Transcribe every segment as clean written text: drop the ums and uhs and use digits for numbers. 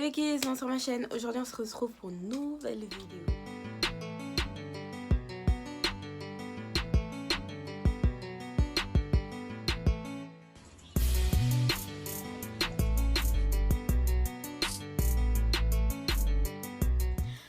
les Vicky, c'est sur ma chaîne. Aujourd'hui on se retrouve pour une nouvelle vidéo.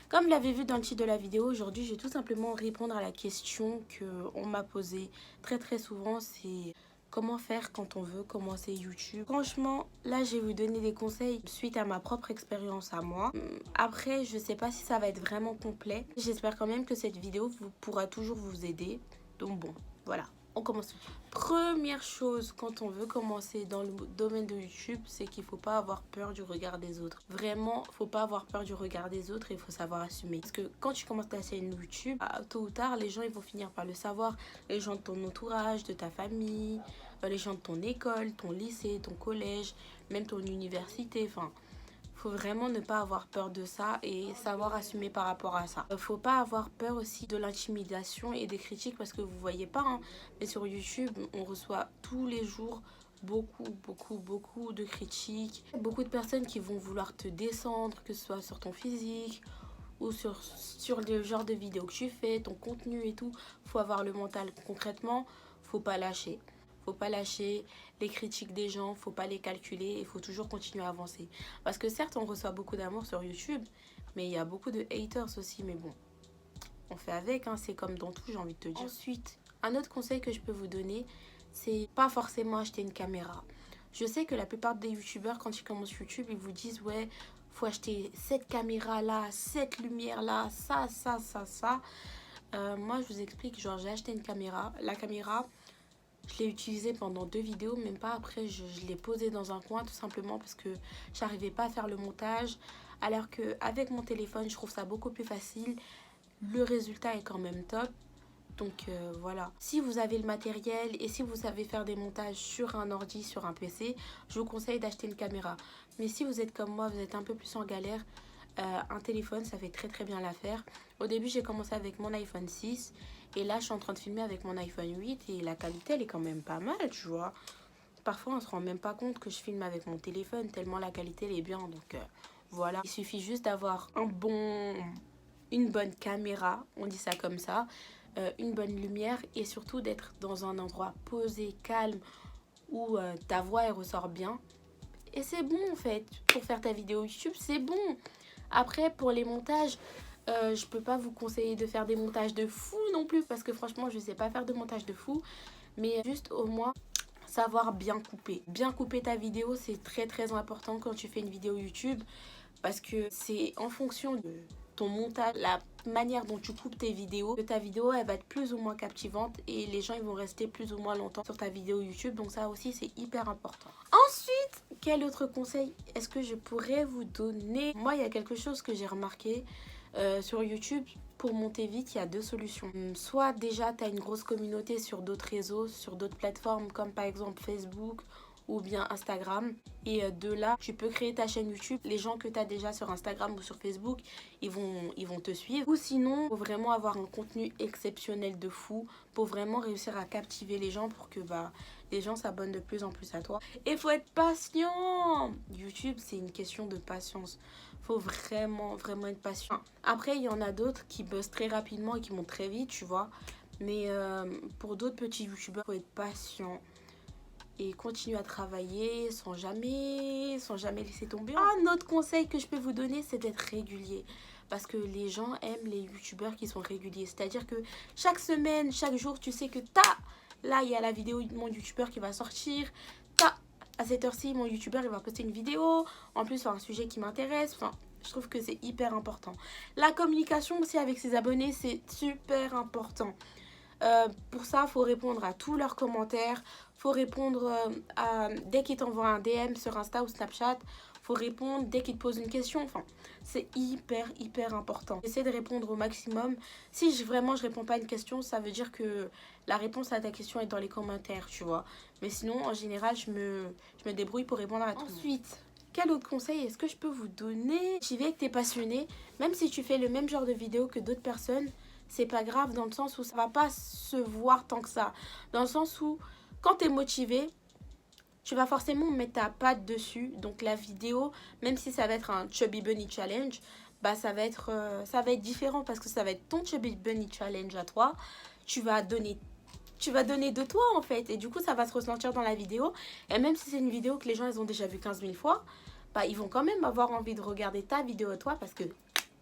Comme vous l'avez vu dans le titre de la vidéo, aujourd'hui je vais tout simplement répondre à la question qu'on m'a posée très souvent, c'est comment faire quand on veut commencer YouTube. Franchement, là je vais vous donner des conseils suite à ma propre expérience à moi. Après, je sais pas si ça va être vraiment complet. J'espère quand même que cette vidéo pourra toujours vous aider. Donc bon, voilà. On commence tout de suite. Première chose quand on veut commencer dans le domaine de YouTube, c'est qu'il ne faut pas avoir peur du regard des autres. Vraiment, il ne faut pas avoir peur du regard des autres et il faut savoir assumer. Parce que quand tu commences ta chaîne YouTube, tôt ou tard, les gens ils vont finir par le savoir. Les gens de ton entourage, de ta famille, les gens de ton école, ton lycée, ton collège, même ton université, enfin... Faut vraiment ne pas avoir peur de ça et savoir assumer par rapport à ça. Faut pas avoir peur aussi de l'intimidation et des critiques parce que vous voyez pas, hein, mais sur YouTube, on reçoit tous les jours beaucoup de critiques. Beaucoup de personnes qui vont vouloir te descendre, que ce soit sur ton physique ou sur le genre de vidéo que tu fais, ton contenu et tout. Faut avoir le mental concrètement, faut pas lâcher. Faut pas lâcher les critiques des gens, faut pas les calculer, il faut toujours continuer à avancer. Parce que certes, on reçoit beaucoup d'amour sur YouTube, mais il y a beaucoup de haters aussi, mais bon, on fait avec, hein, c'est comme dans tout, j'ai envie de te dire. Ensuite, un autre conseil que je peux vous donner, c'est pas forcément acheter une caméra. Je sais que la plupart des youtubeurs, quand ils commencent YouTube, ils vous disent, ouais, faut acheter cette caméra-là, cette lumière-là, ça. Moi, je vous explique, genre, j'ai acheté une caméra. La caméra... Je l'ai utilisé pendant 2 vidéos, même pas. Après, je l'ai posé dans un coin tout simplement parce que j'arrivais pas à faire le montage. Alors qu'avec mon téléphone, je trouve ça beaucoup plus facile. Le résultat est quand même top. Donc voilà. Si vous avez le matériel et si vous savez faire des montages sur un ordi, sur un PC, je vous conseille d'acheter une caméra. Mais si vous êtes comme moi, vous êtes un peu plus en galère, un téléphone, ça fait très bien l'affaire. Au début, j'ai commencé avec mon iPhone 6 et là, je suis en train de filmer avec mon iPhone 8 et la qualité, elle est quand même pas mal, tu vois. Parfois, on se rend même pas compte que je filme avec mon téléphone tellement la qualité, elle est bien. Donc voilà, il suffit juste d'avoir une bonne caméra, on dit ça comme ça, une bonne lumière et surtout d'être dans un endroit posé, calme, où ta voix, elle ressort bien. Et c'est bon en fait, pour faire ta vidéo YouTube, c'est bon. Après, pour les montages, je peux pas vous conseiller de faire des montages de fou non plus parce que franchement, je sais pas faire de montage de fou. Mais juste au moins savoir bien couper. Bien couper ta vidéo, c'est très important quand tu fais une vidéo YouTube parce que c'est en fonction de ton montage, la manière dont tu coupes tes vidéos, que ta vidéo elle va être plus ou moins captivante et les gens ils vont rester plus ou moins longtemps sur ta vidéo YouTube. Donc ça aussi c'est hyper important. Ensuite, quel autre conseil est-ce que je pourrais vous donner? Moi, il y a quelque chose que j'ai remarqué sur YouTube. Pour monter vite, il y a 2 solutions. Soit déjà, tu as une grosse communauté sur d'autres réseaux, sur d'autres plateformes comme par exemple Facebook ou bien Instagram. Et de là, tu peux créer ta chaîne YouTube. Les gens que tu as déjà sur Instagram ou sur Facebook, ils vont te suivre. Ou sinon, il faut vraiment avoir un contenu exceptionnel de fou pour vraiment réussir à captiver les gens pour que les gens s'abonnent de plus en plus à toi. Et il faut être patient. YouTube, c'est une question de patience. Faut vraiment être patient. Après, il y en a d'autres qui buzzent très rapidement et qui montent très vite, tu vois. Mais pour d'autres petits youtubeurs, faut être patient et continuer à travailler sans jamais laisser tomber. Un autre conseil que je peux vous donner, c'est d'être régulier. Parce que les gens aiment les youtubeurs qui sont réguliers. C'est-à-dire que chaque semaine, chaque jour, tu sais que là, il y a la vidéo de mon youtubeur qui va sortir. À cette heure-ci, mon youtubeur, il va poster une vidéo. En plus, sur un sujet qui m'intéresse. Enfin, je trouve que c'est hyper important. La communication aussi avec ses abonnés, c'est super important. Pour ça, il faut répondre à tous leurs commentaires. Faut répondre dès qu'ils t'envoient un DM sur Insta ou Snapchat. Faut répondre dès qu'ils te posent une question. Enfin, c'est hyper important. J'essaie de répondre au maximum. Si vraiment je réponds pas à une question, ça veut dire que la réponse à ta question est dans les commentaires, tu vois. Mais sinon, en général, je me débrouille pour répondre à tout. Ensuite, quel autre conseil est-ce que je peux vous donner? Si tu es passionné, même si tu fais le même genre de vidéo que d'autres personnes, c'est pas grave dans le sens où ça va pas se voir tant que ça. Dans le sens où, quand tu es motivé, tu vas forcément mettre ta patte dessus. Donc la vidéo, même si ça va être un Chubby Bunny Challenge, bah ça va être différent parce que ça va être ton Chubby Bunny Challenge à toi. Tu vas donner de toi en fait. Et du coup, ça va se ressentir dans la vidéo. Et même si c'est une vidéo que les gens ils ont déjà vu 15 000 fois, bah ils vont quand même avoir envie de regarder ta vidéo à toi parce que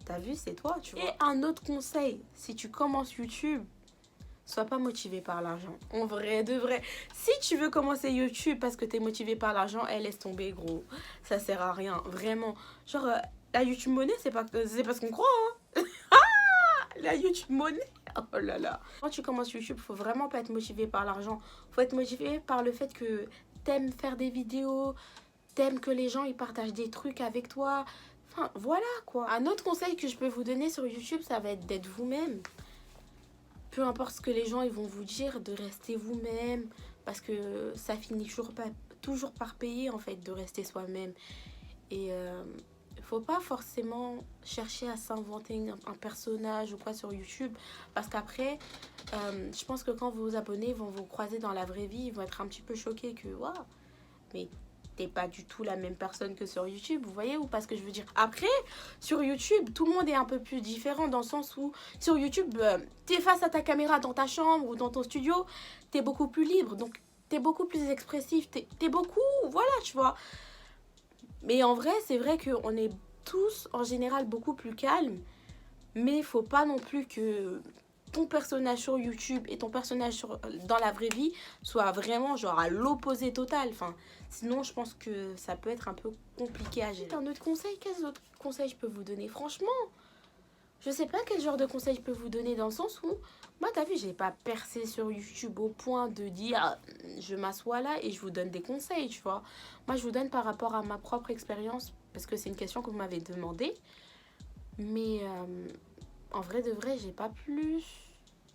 t'as vu, c'est toi, tu vois. Et un autre conseil, si tu commences YouTube, sois pas motivé par l'argent. En vrai, de vrai. Si tu veux commencer YouTube parce que t'es motivé par l'argent, laisse tomber, gros. Ça sert à rien, vraiment. Genre, la YouTube monnaie, c'est pas ce qu'on croit, hein. La YouTube monnaie. Oh là là. Quand tu commences YouTube, faut vraiment pas être motivé par l'argent. Faut être motivé par le fait que t'aimes faire des vidéos, t'aimes que les gens ils partagent des trucs avec toi. Enfin, voilà quoi. Un autre conseil que je peux vous donner sur YouTube, ça va être d'être vous-même. Peu importe ce que les gens ils vont vous dire, de rester vous-même. Parce que ça finit toujours par payer en fait de rester soi-même. Et faut pas forcément chercher à s'inventer un personnage ou quoi sur YouTube. Parce qu'après, je pense que quand vos abonnés vont vous croiser dans la vraie vie, ils vont être un petit peu choqués que, waouh, mais t'es pas du tout la même personne que sur YouTube, vous voyez ou pas ce que je veux dire. Après, sur YouTube, tout le monde est un peu plus différent dans le sens où sur YouTube, t'es face à ta caméra dans ta chambre ou dans ton studio, t'es beaucoup plus libre, donc t'es beaucoup plus expressif, t'es beaucoup, voilà, tu vois. Mais en vrai, c'est vrai qu'on est tous en général beaucoup plus calmes, mais il faut pas non plus que ton personnage sur YouTube et ton personnage dans la vraie vie soient vraiment genre à l'opposé total. Enfin, sinon, je pense que ça peut être un peu compliqué à gérer. Un autre conseil, quels autres conseils je peux vous donner? Franchement, je sais pas quel genre de conseil je peux vous donner dans le sens où, moi, t'as vu, j'ai pas percé sur YouTube au point de dire je m'assois là et je vous donne des conseils, tu vois. Moi, je vous donne par rapport à ma propre expérience parce que c'est une question que vous m'avez demandé. Mais en vrai de vrai, j'ai pas plus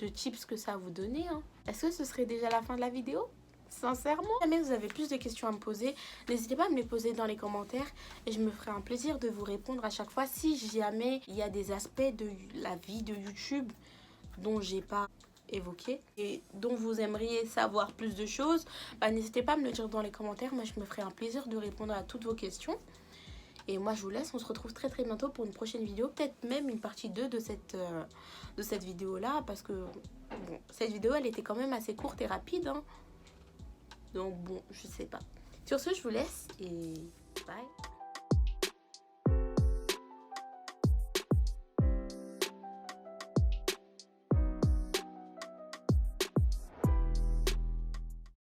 de tips que ça à vous donner, hein. Est-ce que ce serait déjà la fin de la vidéo? Sincèrement, si jamais vous avez plus de questions à me poser, n'hésitez pas à me les poser dans les commentaires et je me ferai un plaisir de vous répondre à chaque fois si jamais il y a des aspects de la vie de YouTube dont j'ai pas évoqué et dont vous aimeriez savoir plus de choses. Bah, n'hésitez pas à me le dire dans les commentaires, moi je me ferai un plaisir de répondre à toutes vos questions. Et moi je vous laisse, on se retrouve très très bientôt pour une prochaine vidéo, peut-être même une partie 2 de cette vidéo là, parce que bon, cette vidéo elle était quand même assez courte et rapide, hein. Donc bon, je sais pas. Sur ce, je vous laisse et bye.